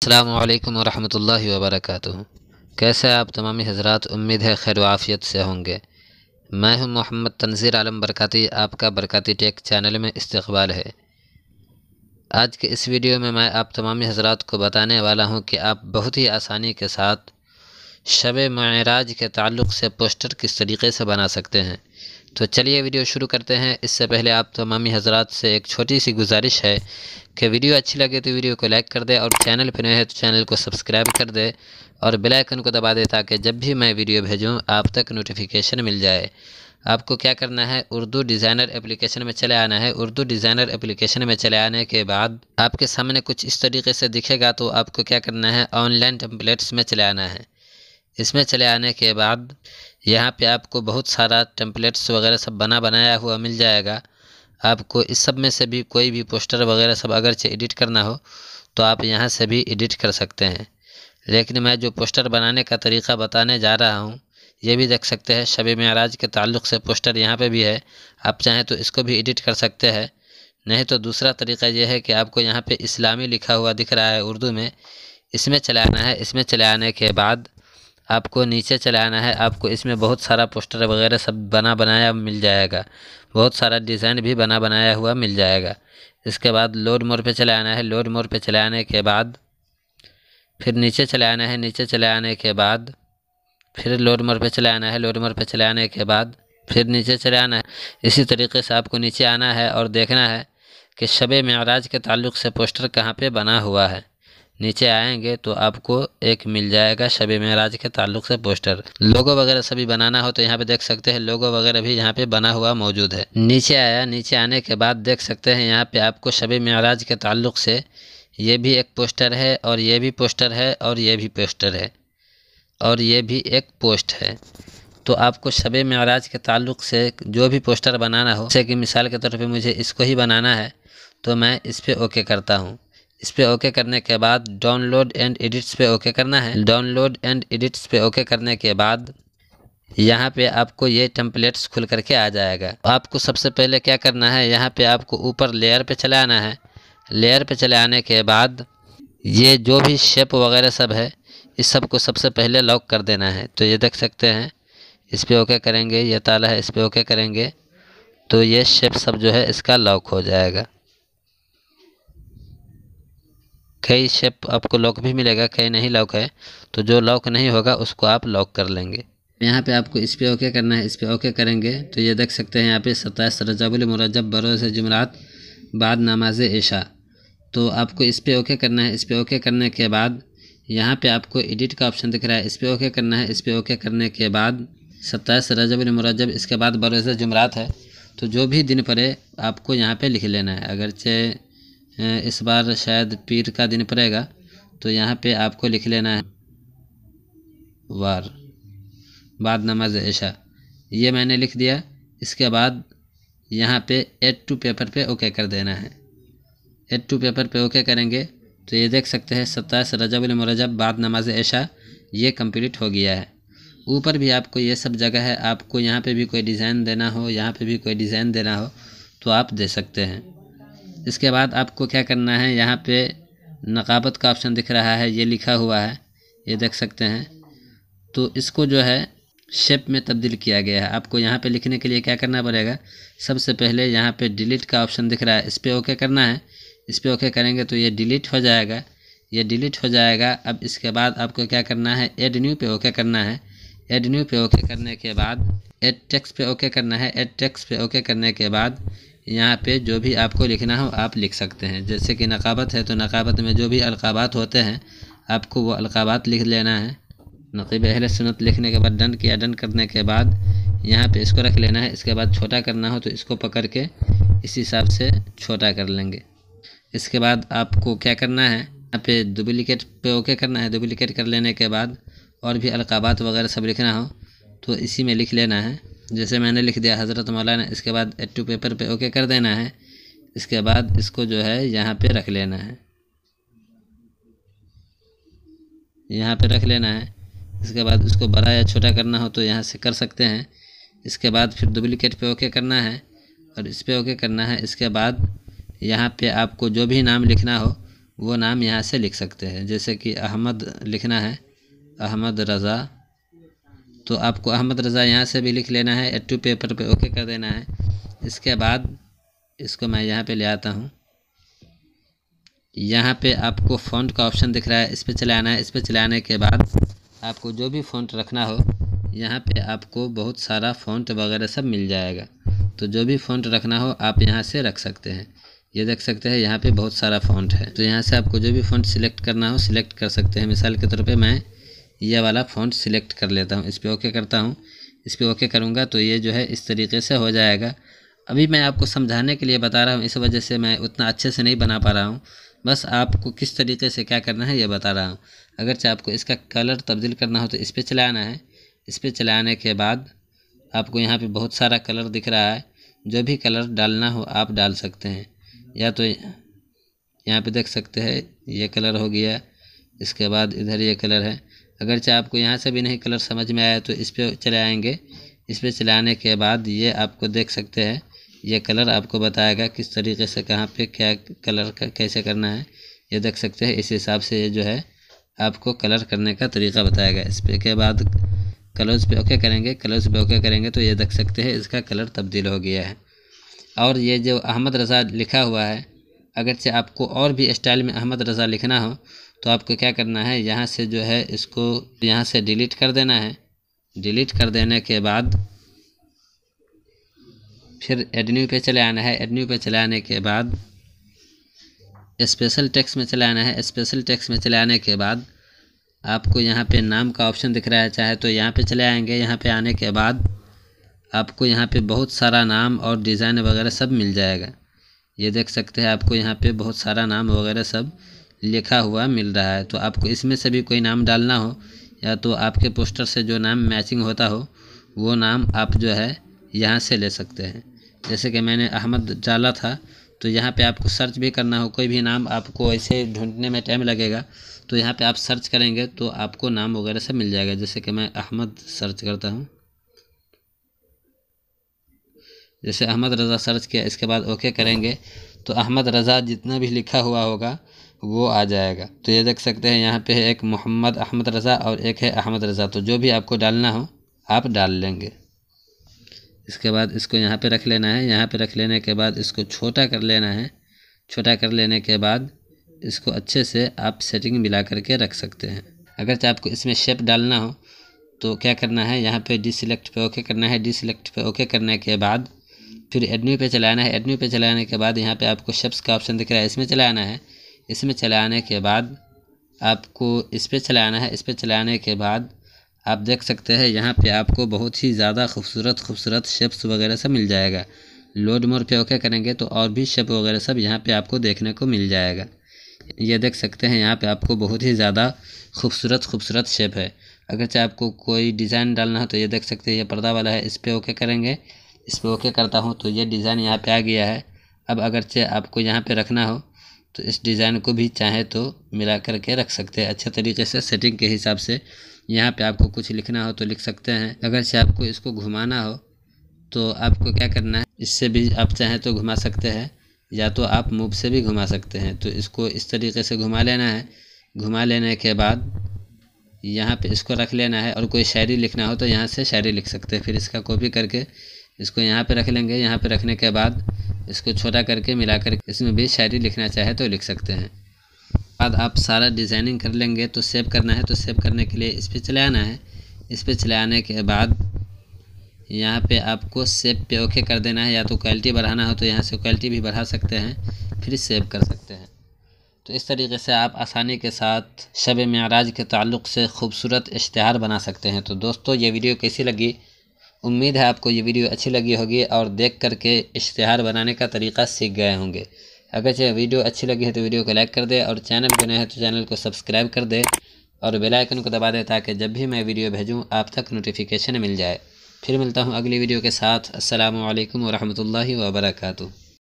अस्सलामुअलैकुम वरहमतुल्लाहि वबरकातुहू। कैसे आप तमामी हज़रात, उम्मीद है खैर आफ़ियत से होंगे। मैं हूं मोहम्मद तनज़ीर आलम बरकाती, आपका बरकाती टेक चैनल में इस्तक़बाल है। आज के इस वीडियो में मैं आप तमामी हज़रात को बताने वाला हूं कि आप बहुत ही आसानी के साथ शब मेराज के ताल्लुक़ से पोस्टर किस तरीक़े से बना सकते हैं। तो चलिए वीडियो शुरू करते हैं। इससे पहले आप तमामी हज़रात से एक छोटी सी गुजारिश है कि वीडियो अच्छी लगे तो वीडियो को लाइक कर दे, और चैनल पर नए हैं तो चैनल को सब्सक्राइब कर दे और बेल आइकन को दबा दे, ताकि जब भी मैं वीडियो भेजूं आप तक नोटिफिकेशन मिल जाए। आपको क्या करना है, उर्दू डिज़ाइनर एप्लीकेशन में चले आना है। उर्दू डिज़ाइनर एप्लीकेशन में चले आने के बाद आपके सामने कुछ इस तरीके से दिखेगा। तो आपको क्या करना है, ऑनलाइन टेम्पलेट्स में चले आना है। इसमें चले आने के बाद यहाँ पे आपको बहुत सारा टेम्पलेट्स वगैरह सब बना बनाया हुआ मिल जाएगा। आपको इस सब में से भी कोई भी पोस्टर वगैरह सब अगर से एडिट करना हो तो आप यहाँ से भी एडिट कर सकते हैं। लेकिन मैं जो पोस्टर बनाने का तरीक़ा बताने जा रहा हूँ, ये भी देख सकते हैं शब मेराज के ताल्लुक़ से पोस्टर यहाँ पे भी है। आप चाहें तो इसको भी एडिट कर सकते हैं। नहीं तो दूसरा तरीक़ा ये है कि आपको यहाँ पे इस्लामी लिखा हुआ दिख रहा है उर्दू में, इसमें चले आना है। इसमें चले आने के बाद आपको नीचे चले आना है। आपको इसमें बहुत सारा पोस्टर वगैरह सब बना बनाया मिल जाएगा, बहुत सारा डिज़ाइन भी बना बनाया हुआ मिल जाएगा। इसके बाद लोड मोर पे चले आना है। लोड मोर पे चले आने के बाद फिर नीचे चले आना है। नीचे चले आने के बाद फिर लोड मोर पे चले आना है। लोड मोर पे चले आने के बाद फिर नीचे चले आना है। इसी तरीके से आपको नीचे आना है और देखना है कि शब मेराज के ताल्लुक़ से पोस्टर कहाँ पे बना हुआ है। नीचे आएंगे तो आपको एक मिल जाएगा शब मेराज के ताल्लुक़ से पोस्टर। लोगो वगैरह सभी बनाना हो तो यहाँ पे देख सकते हैं, लोगो वगैरह भी यहाँ पे बना हुआ मौजूद है। नीचे आया, नीचे आने के बाद देख सकते हैं यहाँ पे आपको शब मेराज के ताल्लुक़ से ये भी एक पोस्टर है, और ये भी पोस्टर है, और ये भी पोस्टर है, और ये भी एक पोस्ट है। तो आपको शब मेराज के ताल्लुक़ से जो भी पोस्टर बनाना हो, जैसे कि मिसाल के तौर पे मुझे इसको ही बनाना है, तो मैं इस पर ओके करता हूँ। इस पर ओके करने के बाद डाउनलोड एंड एडिट्स पे ओके करना है। डाउनलोड एंड एडिट्स पे ओके करने के बाद यहाँ पे आपको ये टेम्पलेट्स खुल करके आ जाएगा। आपको सबसे पहले क्या करना है, यहाँ पे आपको ऊपर लेयर पे चले आना है। लेयर पे चले आने के बाद ये जो भी शेप वगैरह सब है, इस सब को सबसे पहले लॉक कर देना है। तो ये देख सकते हैं, इस पर ओके करेंगे, ये ताला है, इस पर ओके करेंगे तो ये शेप सब जो है इसका लॉक हो जाएगा। कई शेप आपको लॉक भी मिलेगा, कई नहीं लॉक है, तो जो लॉक नहीं होगा उसको आप लॉक कर लेंगे। यहाँ पे आपको इस पे ओके करना है। इस पे ओके करेंगे तो ये देख सकते हैं यहाँ पे 27 रजबुल मुरज्जब बरोज़ जुमरात बाद नमाज इशा। तो आपको इस पे ओके करना है। इस पे ओके करने के बाद यहाँ पे आपको एडिट का ऑप्शन दिख रहा है, इस पे ओके करना है। इस पे ओके करने के बाद 27 रजबुल मुरज्जब, इसके बाद बरोज़ जुमरात है, तो जो भी दिन पड़े आपको यहाँ पे लिख लेना है। अगरचे इस बार शायद पीर का दिन पड़ेगा, तो यहाँ पे आपको लिख लेना है वार बाद नमाज इशा। ये मैंने लिख दिया। इसके बाद यहाँ पे एड टू पेपर पे ओके कर देना है। एड टू पेपर पे ओके करेंगे तो ये देख सकते हैं 27 रजबुल मुरज्जब बाद नमाज इशा ये कंप्लीट हो गया है। ऊपर भी आपको ये सब जगह है, आपको यहाँ पे भी कोई डिज़ाइन देना हो, यहाँ पे भी कोई डिज़ाइन देना हो तो आप दे सकते हैं। इसके बाद आपको क्या करना है, यहाँ पे नकाबत का ऑप्शन दिख रहा है, ये लिखा हुआ है, ये देख सकते हैं। तो इसको जो है शेप में तब्दील किया गया है। आपको यहाँ पे लिखने के लिए क्या करना पड़ेगा, सबसे पहले यहाँ पे डिलीट का ऑप्शन दिख रहा है, इस पर ओके करना है। इस पर ओके करेंगे तो ये डिलीट हो जाएगा, ये डिलीट हो जाएगा। अब इसके बाद आपको क्या करना है, एड न्यू पे ओके करना है। एड न्यू पे ओके करने के बाद एड टेक्स्ट पे ओके करना है। एड टेक्स्ट पे ओके करने के बाद यहाँ पे जो भी आपको लिखना हो आप लिख सकते हैं। जैसे कि नकाबत है तो नकाबत में जो भी अलकाबात होते हैं आपको वो अलकाबात लिख लेना है। नक़ीब अहले सुन्नत लिखने के बाद डन किया। डन करने के बाद यहाँ पे इसको रख लेना है। इसके बाद छोटा करना हो तो इसको पकड़ के इस हिसाब से छोटा कर लेंगे। इसके बाद आपको क्या करना है, यहाँ पे डुप्लिकेट पे ओके करना है। डुप्लिकेट कर लेने के बाद और भी अलकाबात वगैरह सब लिखना हो तो इसी में लिख लेना है। जैसे मैंने लिख दिया हज़रत मौलाना। इसके बाद एड टू पेपर पे ओके कर देना है। इसके बाद इसको जो है यहाँ पे रख लेना है, यहाँ पे रख लेना है। इसके बाद इसको बड़ा या छोटा करना हो तो यहाँ से कर सकते हैं। इसके बाद फिर डुप्लिकेट पे ओके करना है और इस पे ओके करना है। इसके बाद यहाँ पे आपको जो भी नाम लिखना हो वो नाम यहाँ से लिख सकते हैं। जैसे कि अहमद लिखना है, अहमद रज़ा, तो आपको अहमद रज़ा यहाँ से भी लिख लेना है, A2 पेपर पे ओके कर देना है। इसके बाद इसको मैं यहाँ पे ले आता हूँ। यहाँ पे आपको फ़ॉन्ट का ऑप्शन दिख रहा है, इस पर चलाना है। इस पर चलाने के बाद आपको जो भी फ़ॉन्ट रखना हो, यहाँ पे आपको बहुत सारा फ़ॉन्ट वगैरह सब मिल जाएगा। तो जो भी फ़ॉन्ट रखना हो आप यहाँ से रख सकते हैं। ये देख सकते हैं यहाँ पे बहुत सारा फ़ॉन्ट है, तो यहाँ से आपको जो भी फ़ॉन्ट सिलेक्ट करना हो सिलेक्ट कर सकते हैं। मिसाल के तौर पे मैं ये वाला फ़ॉन्ट सिलेक्ट कर लेता हूँ, इस पर ओके करता हूँ। इस पर ओके करूँगा तो ये जो है इस तरीके से हो जाएगा। अभी मैं आपको समझाने के लिए बता रहा हूँ, इस वजह से मैं उतना अच्छे से नहीं बना पा रहा हूँ। बस आपको किस तरीके से क्या करना है ये बता रहा हूँ। अगरचे आपको इसका कलर तब्दील करना हो तो इस पर चलाना है। इस पर चलाने के बाद आपको यहाँ पे बहुत सारा कलर दिख रहा है, जो भी कलर डालना हो आप डाल सकते हैं। या तो यहाँ पे देख सकते हैं ये कलर हो गया, इसके बाद इधर ये कलर है। अगरचे आपको यहाँ से भी नहीं कलर समझ में आया तो इस पर चलाएँगे। इस पर चलाने के बाद ये आपको देख सकते हैं, ये कलर आपको बताएगा किस तरीके से कहाँ पे क्या कलर कैसे करना है। ये देख सकते हैं, इस हिसाब से ये जो है आपको कलर करने का तरीका बताएगा। इस पे के बाद कलर्स पे ओके करेंगे। कलर्स पे ओके करेंगे तो ये देख सकते हैं इसका कलर तब्दील हो गया है। और ये जो अहमद रज़ा लिखा हुआ है, अगरचे आपको और भी स्टाइल में अहमद रज़ा लिखना हो तो आपको क्या करना है, यहाँ से जो है इसको यहाँ से डिलीट कर देना है। डिलीट कर देने के बाद फिर एडन्यू पे चले आना है। एडन्यू पे चले आने के बाद स्पेशल टेक्स्ट में चले आना है। स्पेशल टेक्स्ट में चले आने के बाद आपको यहाँ पे नाम का ऑप्शन दिख रहा है, चाहे तो यहाँ पे चले आएंगे। यहाँ पे आने के बाद आपको यहाँ पे बहुत सारा नाम और डिज़ाइन वगैरह सब मिल जाएगा। ये देख सकते हैं आपको यहाँ पे बहुत सारा नाम वगैरह सब लिखा हुआ मिल रहा है। तो आपको इसमें से भी कोई नाम डालना हो या तो आपके पोस्टर से जो नाम मैचिंग होता हो वो नाम आप जो है यहाँ से ले सकते हैं। जैसे कि मैंने अहमद डाला था, तो यहाँ पे आपको सर्च भी करना हो कोई भी नाम, आपको ऐसे ढूंढने में टाइम लगेगा तो यहाँ पे आप सर्च करेंगे तो आपको नाम वगैरह सब मिल जाएगा। जैसे कि मैं अहमद सर्च करता हूँ, जैसे अहमद रज़ा सर्च किया, इसके बाद ओके करेंगे तो अहमद रज़ा जितना भी लिखा हुआ होगा वो आ जाएगा। तो ये देख सकते हैं यहाँ पे एक मोहम्मद अहमद रज़ा और एक है अहमद रज़ा, तो जो भी आपको डालना हो आप डाल लेंगे। इसके बाद इसको यहाँ पे रख लेना है। यहाँ पे रख लेने के बाद इसको छोटा कर लेना है। छोटा कर लेने के बाद इसको अच्छे से आप सेटिंग मिला करके रख सकते हैं। अगर आपको इसमें शेप डालना हो तो क्या करना है, यहाँ पे डिसेलेक्ट पे ओके करना है। डिसेलेक्ट पे ओके करने के बाद फिर एडन्यू पे चलाना है। एडन्यू पे चलाने के बाद यहाँ पे आपको शेप्स का ऑप्शन दिख रहा है, इसमें चलाना है। इसमें चलाने के बाद आपको इस पर चलाना है। इस पर चलाने के बाद आप देख सकते हैं यहाँ पे आपको बहुत ही ज़्यादा खूबसूरत शेप्स वगैरह सब मिल जाएगा। लोड मोर पे ओके करेंगे तो और भी शेप वगैरह सब यहाँ पे आपको देखने को मिल जाएगा। ये देख सकते हैं यहाँ पे आपको बहुत ही ज़्यादा खूबसूरत शेप है। अगर चाहे आपको कोई डिज़ाइन डालना हो तो ये देख सकते हैं ये पर्दा वाला है, इस पर ओके करेंगे। इस पर ओके करता हूँ तो ये डिज़ाइन यहाँ पे आ गया है। अब अगर चाहे आपको यहाँ पे रखना हो तो इस डिज़ाइन को भी चाहे तो मिला करके रख सकते हैं अच्छे तरीके से सेटिंग के हिसाब से। यहाँ पे आपको कुछ लिखना हो तो लिख सकते हैं। अगर से आपको इसको घुमाना हो तो आपको क्या करना है, इससे भी आप चाहें तो घुमा सकते हैं या तो आप मूव से भी घुमा सकते हैं। तो इसको इस तरीके से घुमा लेना है। घुमा लेने के बाद यहाँ पे इसको रख लेना है और कोई शायरी लिखना हो तो यहाँ से शायरी लिख सकते हैं। फिर इसका कॉपी करके इसको यहाँ पे रख लेंगे। यहाँ पे रखने के बाद इसको छोटा करके मिला कर इसमें भी शायरी लिखना चाहे तो लिख सकते हैं। बाद आप सारा डिज़ाइनिंग कर लेंगे तो सेव करना है। तो सेव करने के लिए इस पर चले आना है। इस पर चले आने के बाद यहाँ पे आपको सेव पे ओके कर देना है। या तो क्वालिटी बढ़ाना हो तो यहाँ से क्वालिटी भी बढ़ा सकते हैं, फिर सेव कर सकते हैं। तो इस तरीके से आप आसानी के साथ शब मेराज के ताल्लुक़ से खूबसूरत इश्तिहार बना सकते हैं। तो दोस्तों ये वीडियो कैसी लगी, उम्मीद है आपको ये वीडियो अच्छी लगी होगी और देख करके इश्तिहार बनाने का तरीक़ा सीख गए होंगे। अगर चाहे वीडियो अच्छी लगी है तो वीडियो को लाइक कर दे और चैनल पर नए हैं तो चैनल को सब्सक्राइब कर दे और बेल आइकन को दबा दे ताकि जब भी मैं वीडियो भेजूँ आप तक नोटिफिकेशन मिल जाए। फिर मिलता हूँ अगली वीडियो के साथ। अस्सलामु अलैकुम व रहमतुल्लाहि व बरकातुहू।